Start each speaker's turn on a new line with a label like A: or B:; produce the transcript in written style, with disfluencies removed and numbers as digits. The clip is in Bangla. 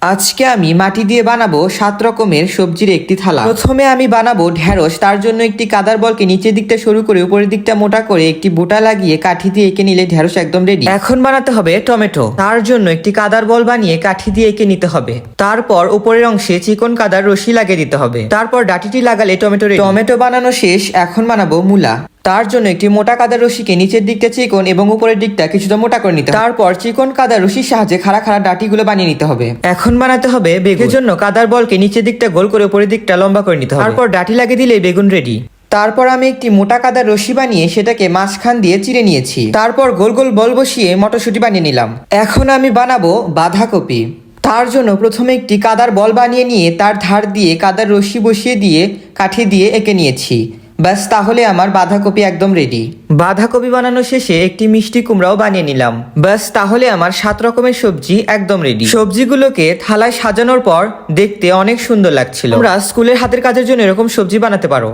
A: আজকে আমি মাটি দিয়ে বানাবো 7 রকমের সবজির একটি থালা। প্রথমে আমি বানাবো ঢেঁড়স। তার জন্য একটি কাদার বলকে নিচের দিকটা সরু করে উপরের দিকটা মোটা করে একটি বোটা লাগিয়ে কাঠি দিয়ে এঁকে নিলে ঢেঁড়স একদম রেডি। এখন বানাতে হবে টমেটো। তার জন্য একটি কাদার বল বানিয়ে কাঠি দিয়ে এঁকে নিতে হবে। তারপর উপরের অংশে চিকন কাদার রশি লাগিয়ে দিতে হবে। তারপর ডাটিটি লাগালে টমেটো রেডি। টমেটো বানানো শেষ। এখন বানাবো মূলা। তার জন্য একটি মোটা কাদার রশিকে নিচের দিকটা চিকন এবং উপরের দিকটা কিছুটা মোটা করে নিতে হবে। তারপর চিকন কাদার রশির সাহায্যে খাড়া খাড়া ডাটিগুলো বানিয়ে নিতে হবে। এখন বানাতে হবে বেগুনের জন্য কাদার বলকে নিচের দিকটা গোল করে উপরের দিকটা লম্বা করে নিতে হবে। তারপর ডাটি লাগিয়ে দিলে বেগুন রেডি। তারপর আমি একটি মোটা কাদার রশি বানিয়ে সেটাকে মাঝখান দিয়ে চিড়ে নিয়েছি। তারপর গোল গোল বল বসিয়ে মটরশুঁটি বানিয়ে নিলাম। এখন আমি বানাবো বাঁধাকপি। তার জন্য প্রথমে একটি কাদার বল বানিয়ে নিয়ে তার ধার দিয়ে কাদার রশি বসিয়ে দিয়ে কাঠি দিয়ে এঁকে নিয়েছি। ব্যাস, তাহলে আমার বাঁধাকপি একদম রেডি। বাঁধাকপি বানানো শেষে একটি মিষ্টি কুমড়াও বানিয়ে নিলাম। ব্যাস, তাহলে আমার 7 রকমের সবজি একদম রেডি। সবজিগুলোকে থালায় সাজানোর পর দেখতে অনেক সুন্দর লাগছিল। তোমরা স্কুলের হাতের কাজের জন্য এরকম সবজি বানাতে পারো।